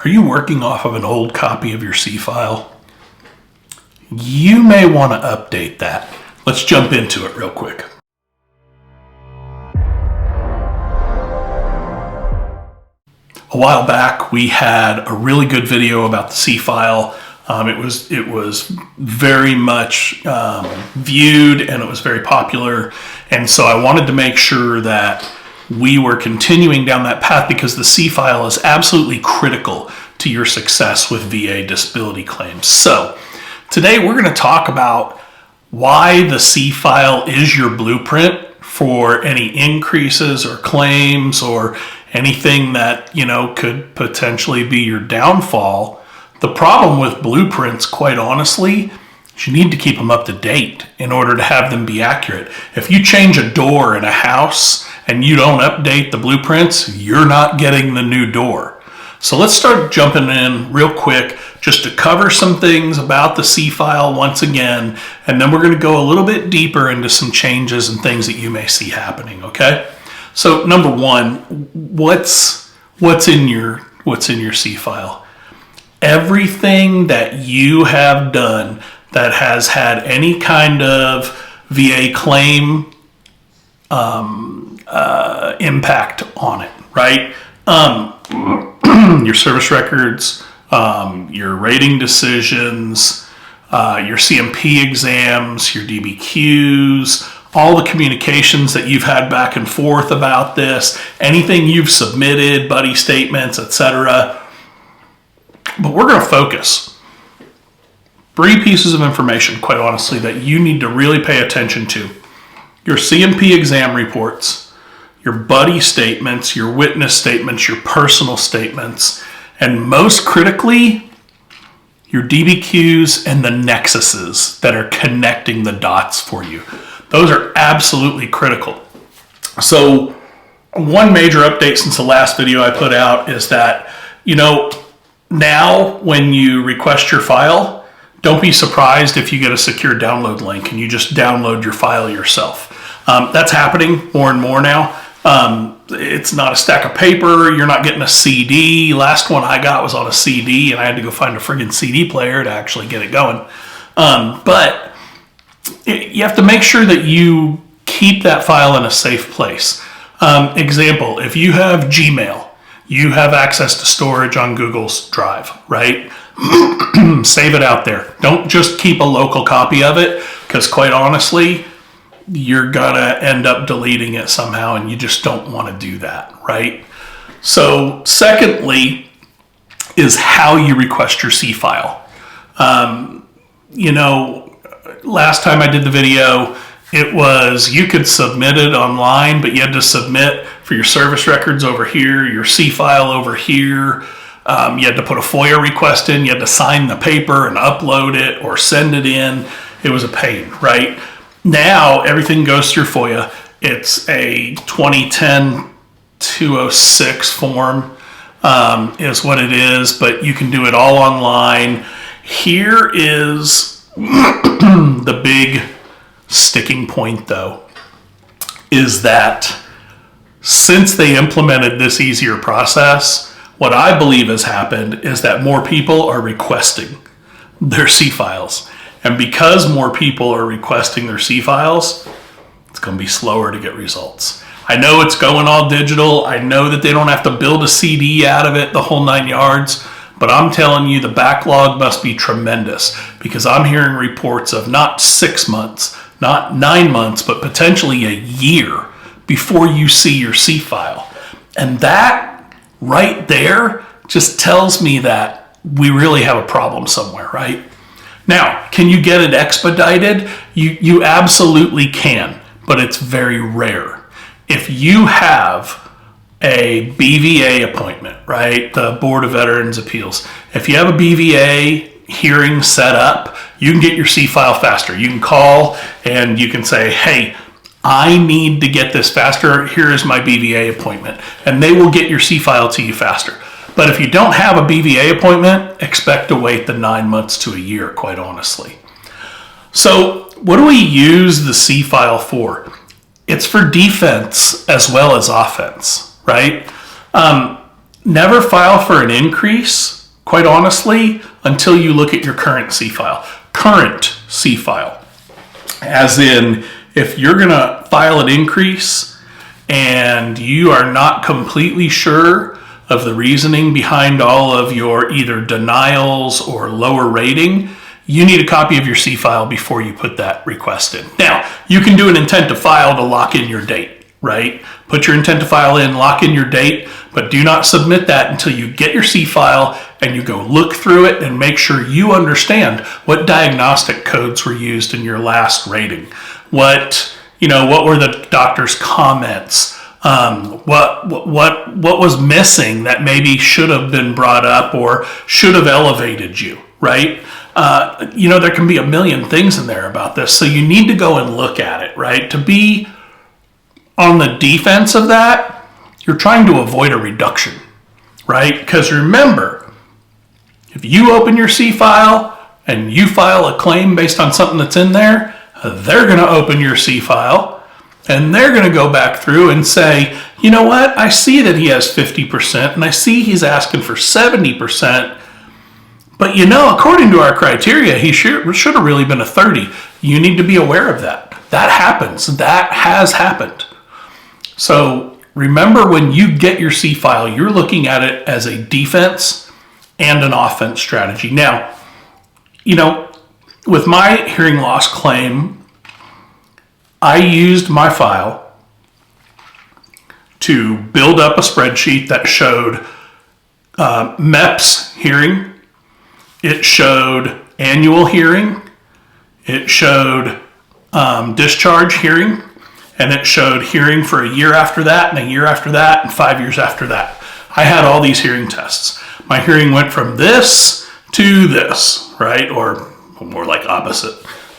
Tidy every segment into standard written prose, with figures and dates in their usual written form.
Are you working off of an old copy of your C file? You may want to update that. Let's jump into it real quick. A while back, we had a really good video about the C file. It was very much viewed, and it was very popular. And so I wanted to make sure that we were continuing down that path because the C file is absolutely critical to your success with VA disability claims. So today we're going to talk about why the C file is your blueprint for any increases or claims or anything that, could potentially be your downfall. The problem with blueprints, quite honestly, is you need to keep them up to date in order to have them be accurate. If you change a door in a house and you don't update the blueprints, you're not getting the new door. So let's start jumping in real quick just to cover some things about the C file once again, and then we're going to go a little bit deeper into some changes and things that you may see happening, okay? So number one, what's in your C file? Everything that you have done that has had any kind of VA claim impact on it, right? Your service records, your rating decisions, your CMP exams, your DBQs, all the communications that you've had back and forth about this, anything you've submitted, buddy statements, etc. But we're going to focus. 3 pieces of information, quite honestly, that you need to really pay attention to. Your CMP exam reports, your buddy statements, your witness statements, your personal statements, and most critically, your DBQs and the nexuses that are connecting the dots for you. Those are absolutely critical. So one major update since the last video I put out is that, now when you request your file, don't be surprised if you get a secure download link and you just download your file yourself. That's happening more and more now. It's not a stack of paper. You're not getting a CD. Last one I got was on a CD, and I had to go find a friggin' CD player to actually get it going. But you have to make sure that you keep that file in a safe place. Example, if you have Gmail, you have access to storage on Google's Drive, right? Save it out there. Don't just keep a local copy of it, because quite honestly, you're gonna end up deleting it somehow, and you just don't want to do that, right? So secondly is how you request your C file. Last time I did the video, it was you could submit it online, but you had to submit for your service records over here, your C file over here. You had to put a FOIA request in, you had to sign the paper and upload it or send it in. It was a pain, right? Now everything goes through FOIA. It's a 2010-206 form is what it is, but you can do it all online. Here is the big sticking point, though, is that since they implemented this easier process, what I believe has happened is that more people are requesting their C files. And because more people are requesting their C files, it's going to be slower to get results. I know it's going all digital. I know that they don't have to build a CD out of it, the whole 9 yards. But I'm telling you, the backlog must be tremendous, because I'm hearing reports of not 6 months, not 9 months, but potentially a year before you see your C file. And that right there just tells me that we really have a problem somewhere, right? Now, can you get it expedited? You absolutely can, but it's very rare. If you have a BVA appointment, right? The Board of Veterans Appeals. If you have a BVA hearing set up, you can get your C file faster. You can call and you can say, hey, I need to get this faster. Here is my BVA appointment. And they will get your C file to you faster. But if you don't have a BVA appointment, expect to wait the 9 months to a year, quite honestly. So what do we use the C file for? It's for defense as well as offense, right? never file for an increase, quite honestly, until you look at your current C file. Current C file. As in, if you're going to file an increase and you are not completely sure of the reasoning behind all of your either denials or lower rating, you need a copy of your C file before you put that request in. Now, you can do an intent to file to lock in your date, right? Put your intent to file in, lock in your date, but do not submit that until you get your C file and you go look through it and make sure you understand what diagnostic codes were used in your last rating. What were the doctor's comments? What was missing that maybe should have been brought up or should have elevated you, right? There can be a million things in there about this. So you need to go and look at it, right? To be on the defense of that, you're trying to avoid a reduction, right? Because remember, if you open your C file and you file a claim based on something that's in there, they're going to open your C file and they're going to go back through and say, you know what? I see that he has 50% and I see he's asking for 70%. But according to our criteria, he should have really been a 30. You need to be aware of that. That happens. That has happened. So remember, when you get your C file, you're looking at it as a defense and an offense strategy. Now, with my hearing loss claim, I used my file to build up a spreadsheet that showed MEPS hearing. It showed annual hearing, it showed discharge hearing, and it showed hearing for a year after that, and a year after that, and 5 years after that. I had all these hearing tests. My hearing went from this to this, right? Or more like opposite.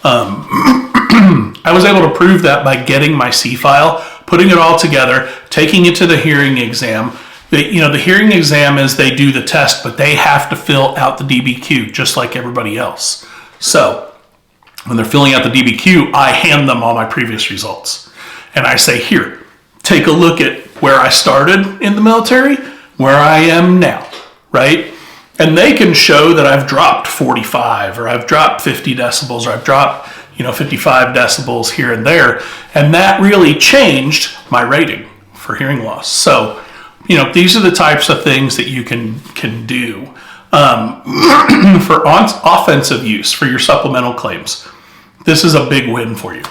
I was able to prove that by getting my C file, putting it all together, taking it to the hearing exam. The hearing exam is they do the test, but they have to fill out the DBQ just like everybody else. So when they're filling out the DBQ, I hand them all my previous results. And I say, here, take a look at where I started in the military, where I am now, right? And they can show that I've dropped 45 or I've dropped 50 decibels or I've dropped 55 decibels here and there. And that really changed my rating for hearing loss. So these are the types of things that you can do for offensive use for your supplemental claims. This is a big win for you.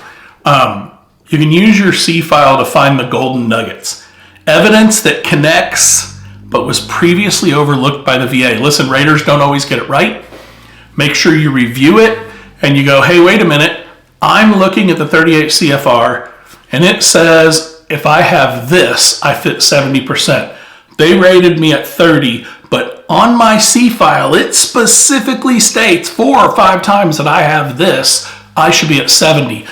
You can use your C file to find the golden nuggets. Evidence that connects but was previously overlooked by the VA. Listen, raters don't always get it right. Make sure you review it and you go, hey, wait a minute. I'm looking at the 38 CFR and it says if I have this, I fit 70%. They rated me at 30, but on my C file, it specifically states 4 or 5 times that I have this, I should be at 70.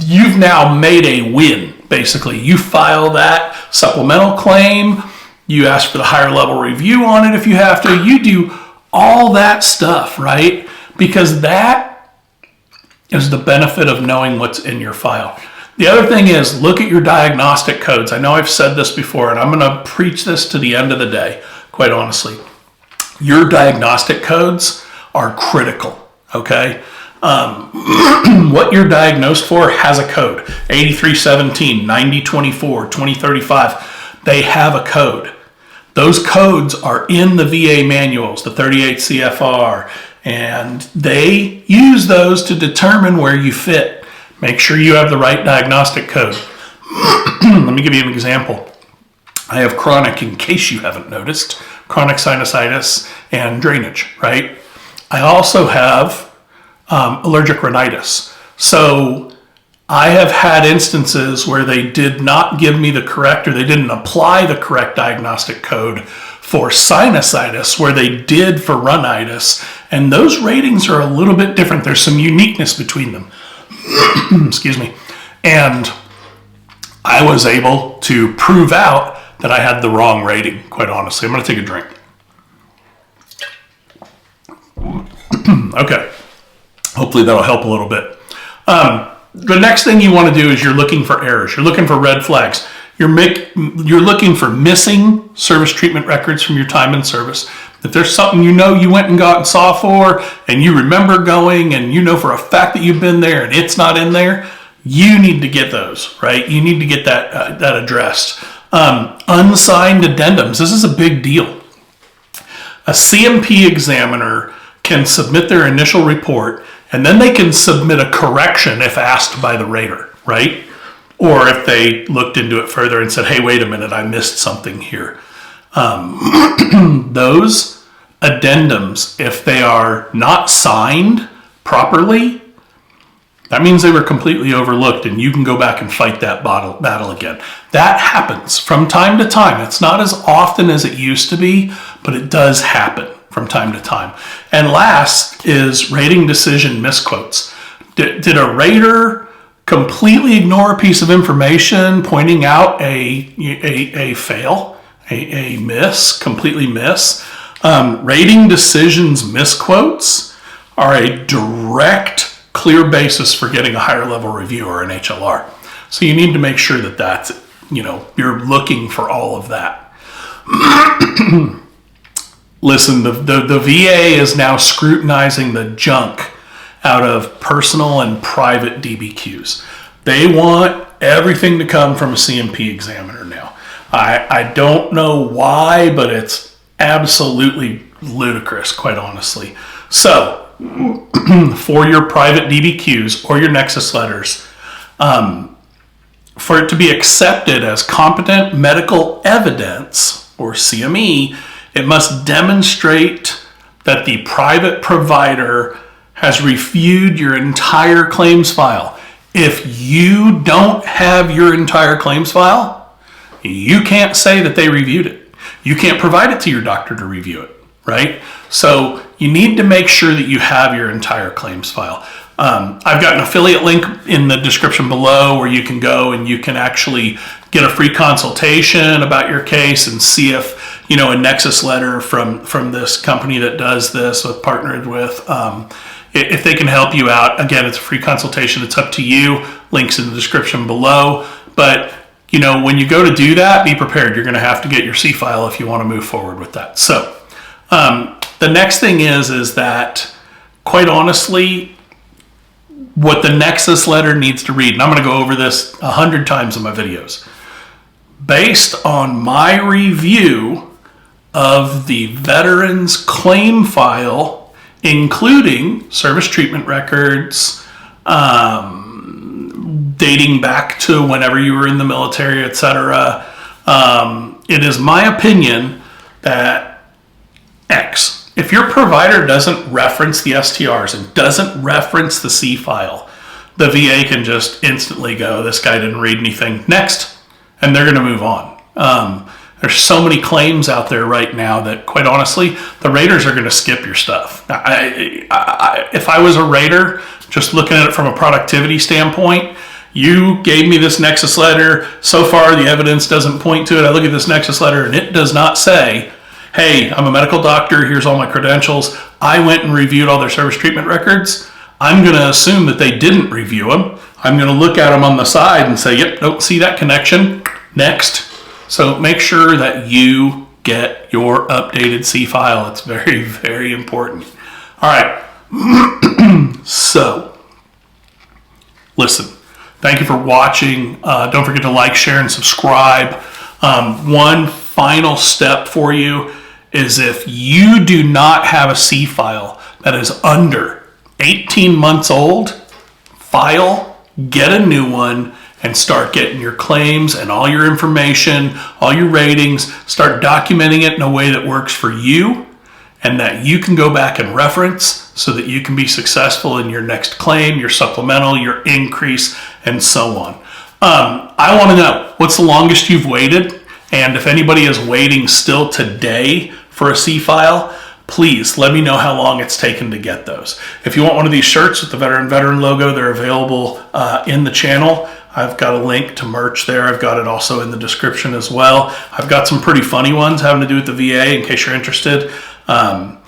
You've now made a win, basically. You file that supplemental claim, you ask for the higher level review on it if you have to, you do all that stuff, right? Because that is the benefit of knowing what's in your file. The other thing is, look at your diagnostic codes. I know I've said this before, and I'm going to preach this to the end of the day, quite honestly. Your diagnostic codes are critical, okay? What you're diagnosed for has a code. 8317, 9024, 2035. They have a code. Those codes are in the VA manuals, the 38 CFR, and they use those to determine where you fit. Make sure you have the right diagnostic code. Let me give you an example. I have chronic, in case you haven't noticed, chronic sinusitis and drainage, right? I also have allergic rhinitis. So I have had instances where they did not give me the correct, or they didn't apply the correct diagnostic code for sinusitis where they did for rhinitis. And those ratings are a little bit different. There's some uniqueness between them. Excuse me. And I was able to prove out that I had the wrong rating, quite honestly. I'm going to take a drink. Okay. Hopefully that'll help a little bit. The next thing you want to do is you're looking for errors. You're looking for red flags. you're looking for missing service treatment records from your time in service. If there's something you went and got and saw for, and you remember going, and for a fact that you've been there and it's not in there, you need to get those, right? You need to get that addressed. Unsigned addendums. This is a big deal. A CMP examiner can submit their initial report, and then they can submit a correction if asked by the rater, right? Or if they looked into it further and said, hey, wait a minute, I missed something here. Those addendums, if they are not signed properly, that means they were completely overlooked, and you can go back and fight that battle again. That happens from time to time. It's not as often as it used to be, but it does happen from time to time. And last is rating decision misquotes. Did a rater completely ignore a piece of information pointing out a fail, a miss, completely miss? Rating decisions misquotes are a direct, clear basis for getting a higher level review or an HLR. So you need to make sure that that's, you're looking for all of that. Listen, the VA is now scrutinizing the junk out of personal and private DBQs. They want everything to come from a CMP examiner now. I don't know why, but it's absolutely ludicrous, quite honestly. So, for your private DBQs or your Nexus letters, for it to be accepted as competent medical evidence, or CME, it must demonstrate that the private provider has reviewed your entire claims file. If you don't have your entire claims file, you can't say that they reviewed it. You can't provide it to your doctor to review it, right? So you need to make sure that you have your entire claims file. I've got an affiliate link in the description below where you can go and you can actually get a free consultation about your case and see if, a Nexus letter from this company that does this, partnered with, if they can help you out. Again, it's a free consultation. It's up to you. Links in the description below. But, when you go to do that, be prepared. You're going to have to get your C file if you want to move forward with that. So the next thing is that, quite honestly, what the Nexus letter needs to read, and I'm going to go over this 100 times in my videos, based on my review of the veteran's claim file, including service treatment records, dating back to whenever you were in the military, etc. It is my opinion that X, if your provider doesn't reference the STRs and doesn't reference the C file, the VA can just instantly go, this guy didn't read anything, next, and they're going to move on. There's so many claims out there right now that, quite honestly, the raters are going to skip your stuff. If I was a rater, just looking at it from a productivity standpoint, you gave me this Nexus letter. So far, the evidence doesn't point to it. I look at this Nexus letter, and it does not say, hey, I'm a medical doctor. Here's all my credentials. I went and reviewed all their service treatment records. I'm going to assume that they didn't review them. I'm going to look at them on the side and say, yep, don't see that connection. Next. So make sure that you get your updated C file. It's very, very important. All right. So, listen, thank you for watching. Don't forget to like, share, and subscribe. One final step for you is if you do not have a C file that is under 18 months old, get a new one and start getting your claims and all your information, all your ratings, start documenting it in a way that works for you and that you can go back and reference so that you can be successful in your next claim, your supplemental, your increase, and so on. I want to know, what's the longest you've waited? And if anybody is waiting still today for a C file, please let me know how long it's taken to get those. If you want one of these shirts with the veteran logo, they're available in the channel. I've got a link to merch there. I've got it also in the description as well. I've got some pretty funny ones having to do with the VA in case you're interested. In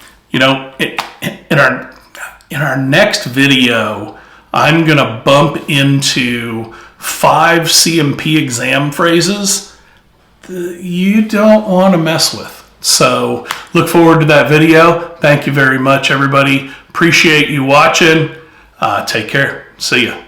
our next video, I'm going to bump into 5 CMP exam phrases you don't want to mess with. So look forward to that video. Thank you very much, everybody. Appreciate you watching. Take care. See ya.